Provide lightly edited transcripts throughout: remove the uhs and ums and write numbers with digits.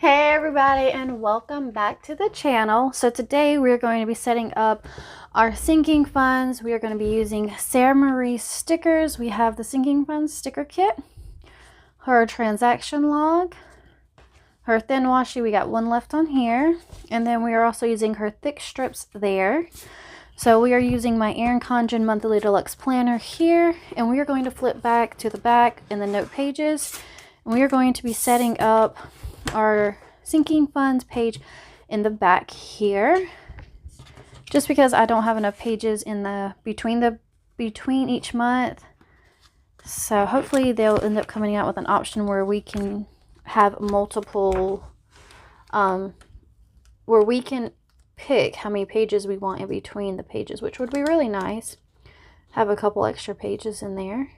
Hey everybody, and welcome back to the channel. So today we're going to be setting up our sinking funds. We are going to be using Sara Marie stickers. We have the sinking funds sticker kit, her transaction log, her thin washi. We got one left on here, and then we are also using her thick strips there. So we are using my Erin Condren monthly deluxe planner here, and we are going to flip back to the back in the note pages, and we are going to be setting up our sinking funds page in the back here, just because I don't have enough pages in the between each month. So hopefully they'll end up coming out with an option where we can have multiple where we can pick how many pages we want in between the pages, which would be really nice. Have a couple extra pages in there.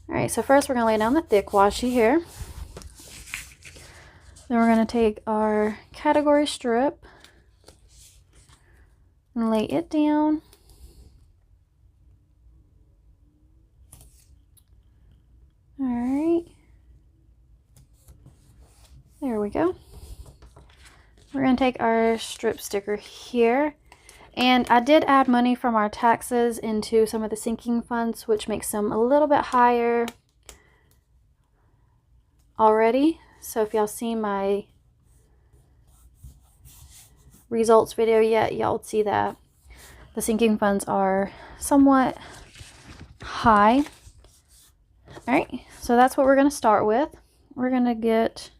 All right, so first we're going to lay down the thick washi here. Then we're going to take our category strip and lay it down. All right. There we go. We're going to take our strip sticker here. And I did add money from our taxes into some of the sinking funds, which makes them a little bit higher already. So if y'all seen my results video yet, y'all would see that the sinking funds are somewhat high. All right, so that's what we're going to start with. We're going to get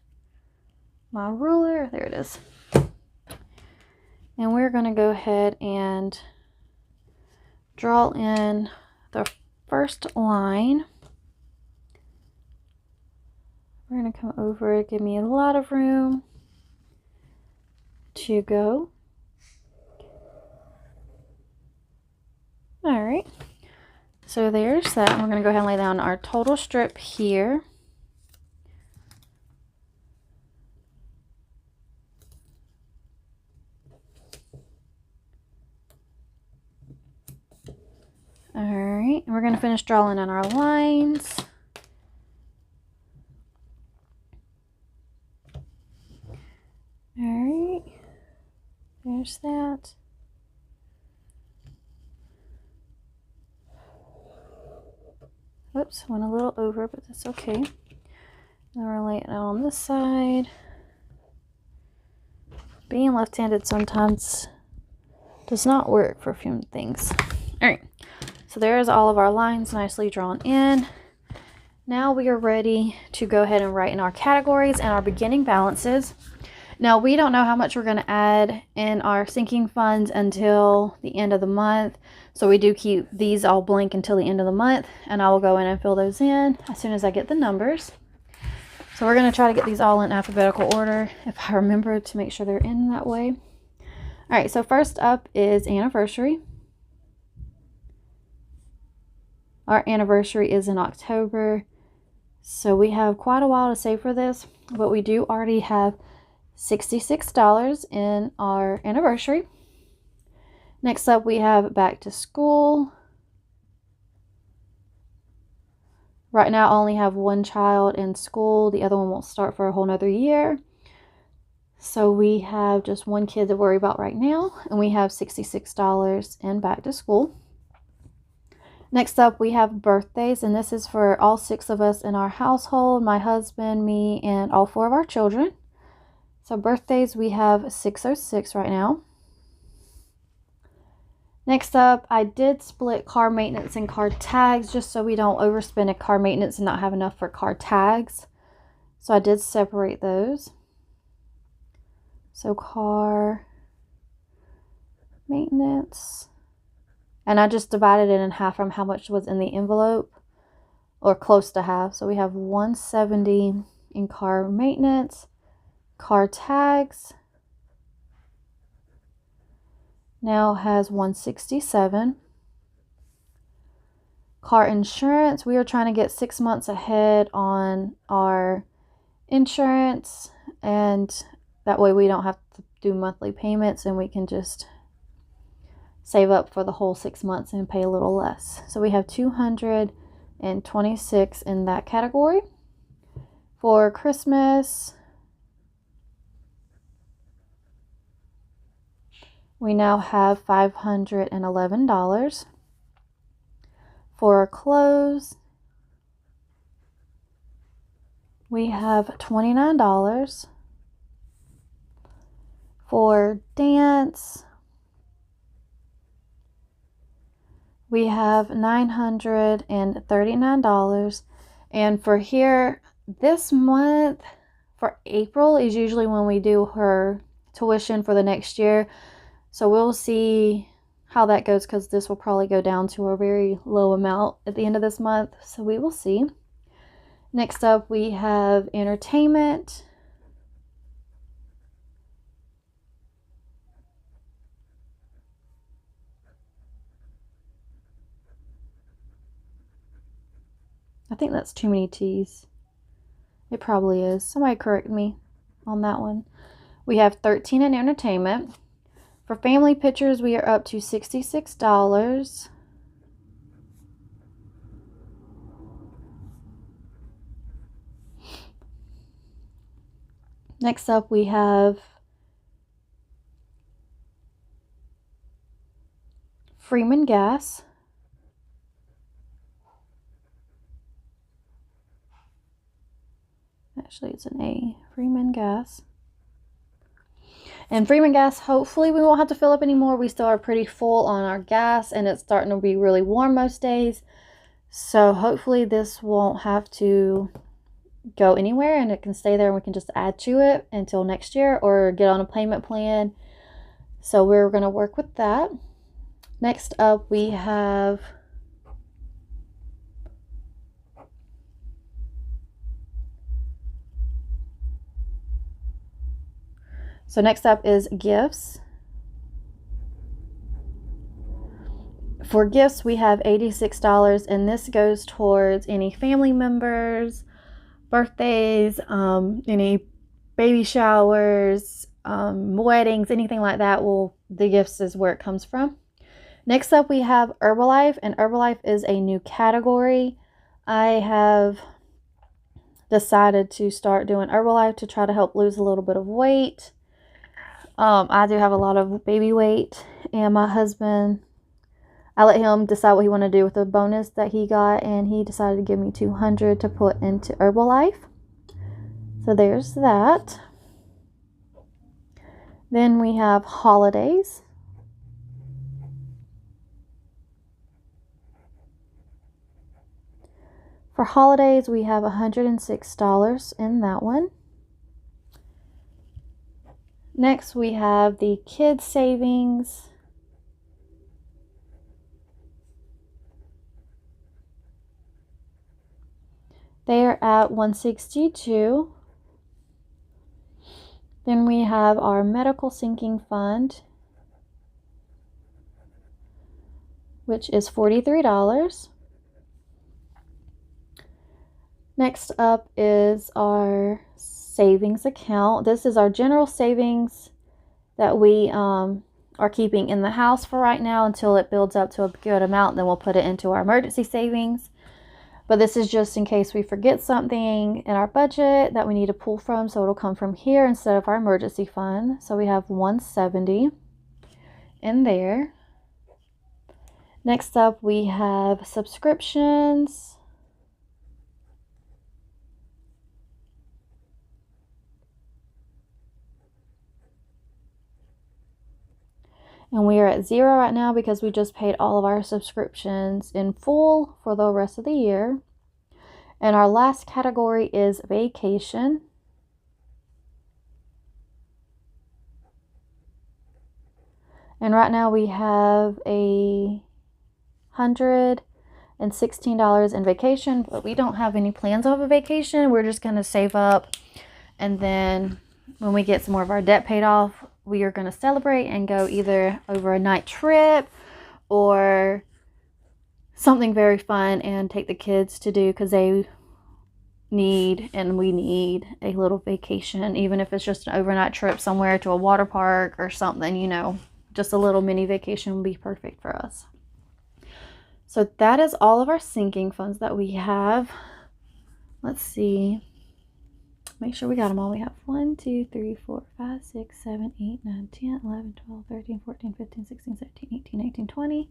my ruler. There it is. And we're going to go ahead and draw in the first line. We're going to come over, give me a lot of room to go. All right, so there's that. We're going to go ahead and lay down our total strip here. All right, and we're going to finish drawing in our lines. All right, there's that. Whoops, went a little over, but that's okay. Then we're laying it on this side. Being left-handed sometimes does not work for a few things. All right, so there's all of our lines nicely drawn in. Now we are ready to go ahead and write in our categories and our beginning balances. Now, we don't know how much we're going to add in our sinking funds until the end of the month. So we do keep these all blank until the end of the month. And I will go in and fill those in as soon as I get the numbers. So we're going to try to get these all in alphabetical order, if I remember to make sure they're in that way. All right, so first up is anniversary. Our anniversary is in October. So we have quite a while to save for this. But we do already have $66 in our anniversary. Next up, we have back to school. Right now, I only have one child in school. The other one won't start for a whole nother year. So we have just one kid to worry about right now, and we have $66 in back to school. Next up, we have birthdays, and this is for all 6 of us in our household, my husband, me, and all 4 of our children. So birthdays, we have 606 right now. Next up, I did split car maintenance and car tags just so we don't overspend at car maintenance and not have enough for car tags. So I did separate those. So car maintenance. And I just divided it in half from how much was in the envelope, or close to half. So we have 170 in car maintenance. Car tags now has 167. Car insurance, we are trying to get 6 months ahead on our insurance, and that way we don't have to do monthly payments and we can just save up for the whole 6 months and pay a little less. So we have 226 in that category. For Christmas, We now have $511. For clothes, we have $29. For dance, we have $939. And for here, this month, for April, is usually when we do her tuition for the next year. So we'll see how that goes, because this will probably go down to a very low amount at the end of this month. So we will see. Next up, we have entertainment. I think that's too many T's. It probably is. Somebody correct me on that one. We have 13 in entertainment. For family pictures, we are up to $66. Next up, we have Freeman Gas. Actually, it's an A. Freeman Gas. And Freeman Gas, hopefully we won't have to fill up anymore. We still are pretty full on our gas, and it's starting to be really warm most days. So hopefully this won't have to go anywhere, and it can stay there, and we can just add to it until next year or get on a payment plan. So we're going to work with that. Next up, we have gifts. For gifts, we have $86, and this goes towards any family members, birthdays, any baby showers, weddings, anything like that. Well, the gifts is where it comes from. Next up, we have Herbalife, and Herbalife is a new category. I have decided to start doing Herbalife to try to help lose a little bit of weight. I do have a lot of baby weight, and my husband, I let him decide what he wanted to do with the bonus that he got, and he decided to give me $200 to put into Herbalife. So there's that. Then we have holidays. For holidays, we have $106 in that one. Next, we have the kids savings. They are at $162. Then we have our medical sinking fund, which is $43. Next up is our savings account. This is our general savings that we are keeping in the house for right now until it builds up to a good amount. Then we'll put it into our emergency savings. But this is just in case we forget something in our budget that we need to pull from. So it'll come from here instead of our emergency fund. So we have $170 in there. Next up, we have subscriptions. And we are at $0 right now because we just paid all of our subscriptions in full for the rest of the year. And our last category is vacation. And right now we have $116 in vacation, but we don't have any plans of a vacation. We're just going to save up, and then when we get some more of our debt paid off, we are going to celebrate and go either over a night trip or something very fun and take the kids to do, because they need, and we need, a little vacation, even if it's just an overnight trip somewhere to a water park or something, you know, just a little mini vacation would be perfect for us. So that is all of our sinking funds that we have. Let's see. make sure we got them all. We have 1, 2, 3, 4, 5, 6, 7, 8, 9, 10, 11, 12, 13, 14, 15, 16, 17, 18, 19, 20.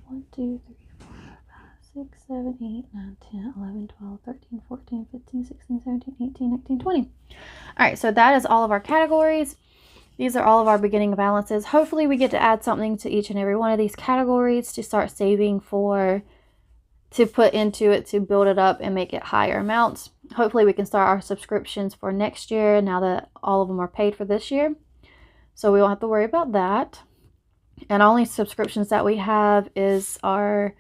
1, 2, 3, 4, 5, 6, 7, 8, 9, 10, 11, 12, 13, 14, 15, 16, 17, 18, 19, 20. All right, so that is all of our categories. These are all of our beginning balances. Hopefully we get to add something to each and every one of these categories to start saving for, to put into it, to build it up and make it higher amounts. Hopefully we can start our subscriptions for next year now that all of them are paid for this year. So we won't have to worry about that. And only subscriptions that we have is our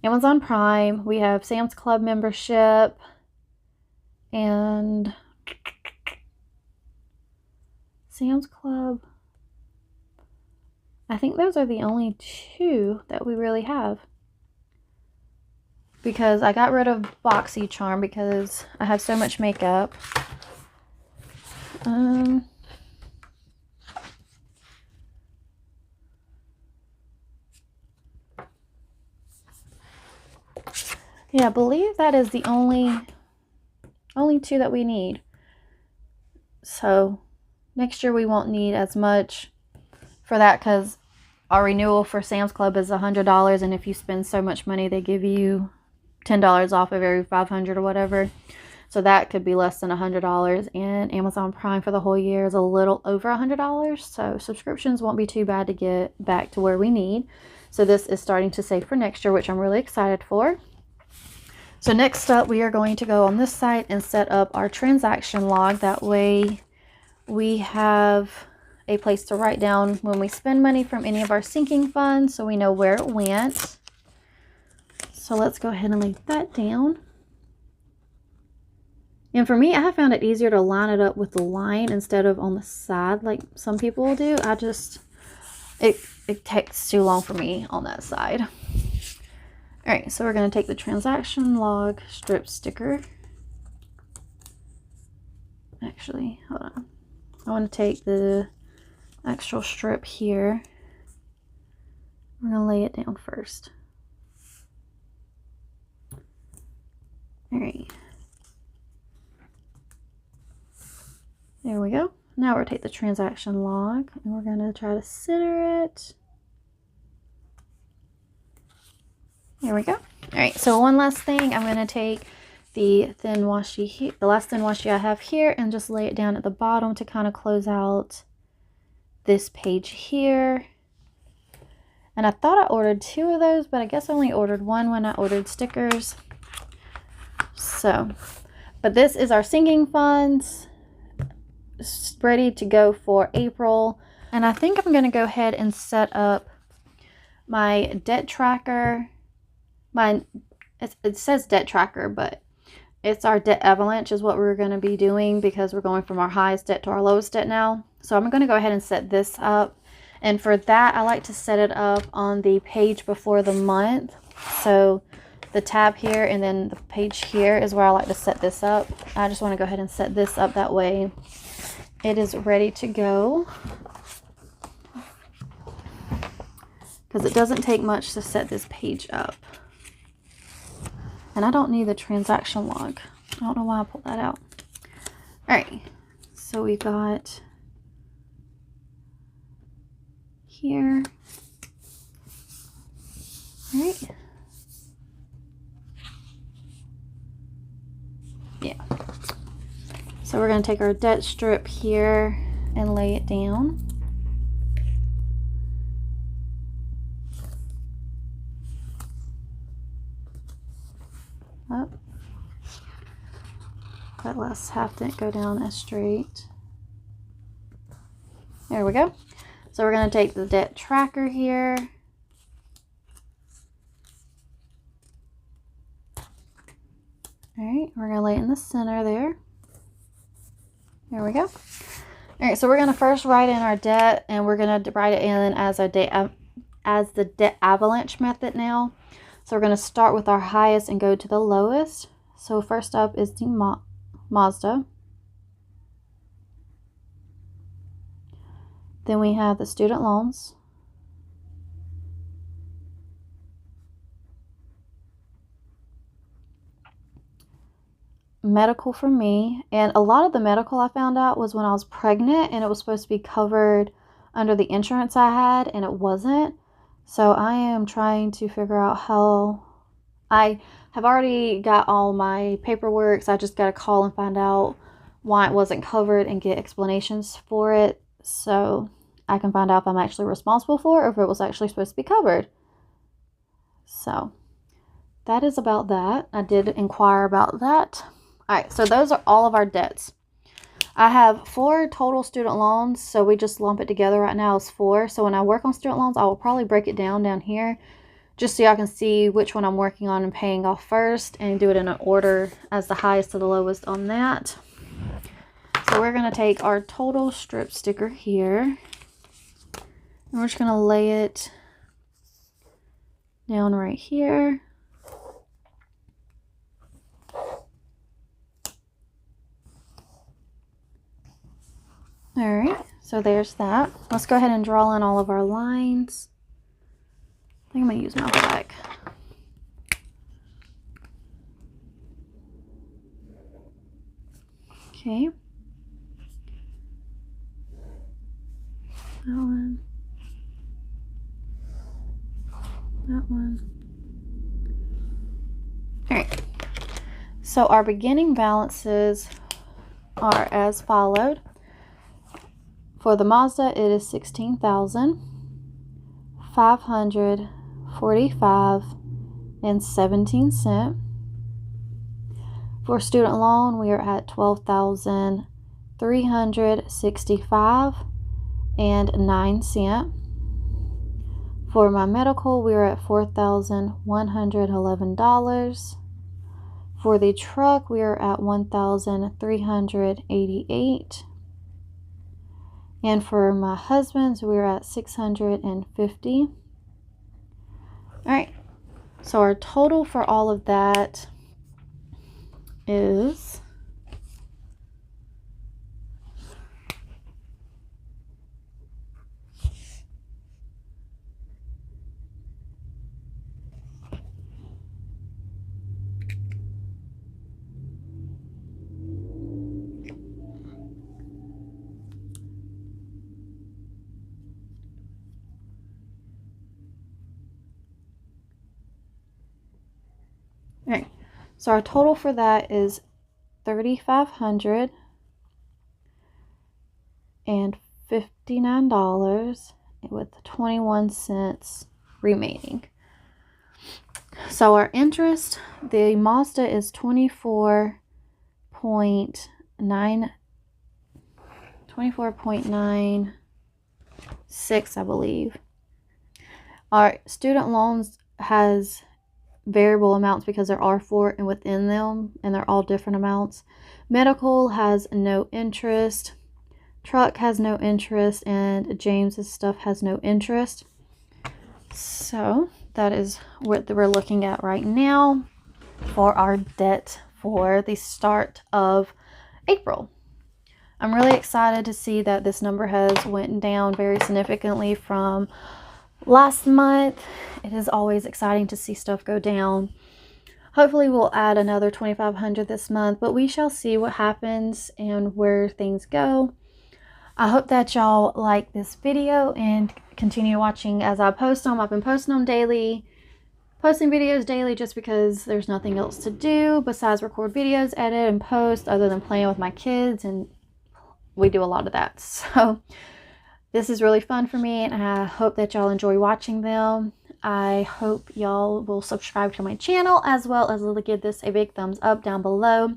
Amazon Prime. We have Sam's Club membership and Sam's Club. I think those are the only two that we really have. Because I got rid of BoxyCharm because I have so much makeup. Yeah, I believe that is the only two that we need. So next year we won't need as much for that because our renewal for Sam's Club is $100, and if you spend so much money, they give you $10 off of every 500 or whatever. So that could be less than $100, and Amazon Prime for the whole year is a little over $100. So subscriptions won't be too bad to get back to where we need. So this is starting to save for next year, which I'm really excited for. So next up, we are going to go on this site and set up our transaction log. That way we have a place to write down when we spend money from any of our sinking funds, so we know where it went. So let's go ahead and lay that down. And for me, I have found it easier to line it up with the line instead of on the side like some people will do. It takes too long for me on that side. All right, so we're going to take the transaction log strip sticker. Actually, hold on. I want to take the actual strip here. We're going to lay it down first. All right. There we go. Now we're going to take the transaction log and we're going to try to center it. There we go. All right, so one last thing, I'm going to take the thin washi here, the last thin washi I have here, and just lay it down at the bottom to kind of close out this page here. And I thought I ordered 2 of those, but I guess I only ordered 1 when I ordered stickers. So, but this is our sinking funds ready to go for April. And I think I'm going to go ahead and set up my debt tracker. It says debt tracker, but it's our debt avalanche is what we're going to be doing because we're going from our highest debt to our lowest debt now. So I'm going to go ahead and set this up. And for that, I like to set it up on the page before the month. So the tab here and then the page here is where I like to set this up. I just want to go ahead and set this up that way it is ready to go. Because it doesn't take much to set this page up. And I don't need the transaction log. I don't know why I pulled that out. All right, so we got here. All right. Yeah. So we're going to take our debt strip here and lay it down. Up. That last half didn't go down as straight. There we go. So we're going to take the debt tracker here. All right, we're going to lay it in the center there. There we go. All right, so we're going to first write in our debt, and we're going to write it in as the debt avalanche method now. So we're going to start with our highest and go to the lowest. So first up is the Mazda. Then we have the student loans. medical for me, and a lot of the medical I found out was when I was pregnant, and it was supposed to be covered under the insurance I had, and it wasn't. So I am trying to figure out how. I have already got all my paperwork, so I just got to call and find out why it wasn't covered and get explanations for it, so I can find out if I'm actually responsible for it or if it was actually supposed to be covered. So that is about that. I did inquire about that. All right, so those are all of our debts. I have 4 total student loans, so we just lump it together right now as 4. So when I work on student loans, I will probably break it down here just so y'all can see which one I'm working on and paying off first, and do it in an order as the highest to the lowest on that. So we're going to take our total strip sticker here, and we're just going to lay it down right here. Alright, so there's that. Let's go ahead and draw in all of our lines. I think I'm going to use my black. Okay. That one. That one. Alright. So our beginning balances are as followed. For the Mazda, it is $16,545.17. For student loan, we are at $12,365.09. For my medical, we are at $4,111. For the truck, we are at $1,388. And for my husband's, we're at $650. All right. So our total for all of that is Alright, so our total for that is $3,559 with 21 cents remaining. So our interest, the Mazda is 24.96, I believe. Our student loans has variable amounts because there are 4 and within them, and they're all different amounts. Medical has no interest, truck has no interest, and James's stuff has no interest. So that is what we're looking at right now for our debt for the start of April. I'm really excited to see that this number has went down very significantly from last month. It is always exciting to see stuff go down. Hopefully we'll add another $2,500 this month, but we shall see what happens and where things go. I hope that y'all like this video and continue watching as I post them. I've been posting them daily, posting videos daily just because there's nothing else to do besides record videos, edit, and post other than playing with my kids, and we do a lot of that. So this is really fun for me, and I hope that y'all enjoy watching them. I hope y'all will subscribe to my channel as well as give this a big thumbs up down below.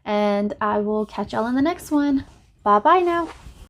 And I will catch y'all in the next one. Bye bye now.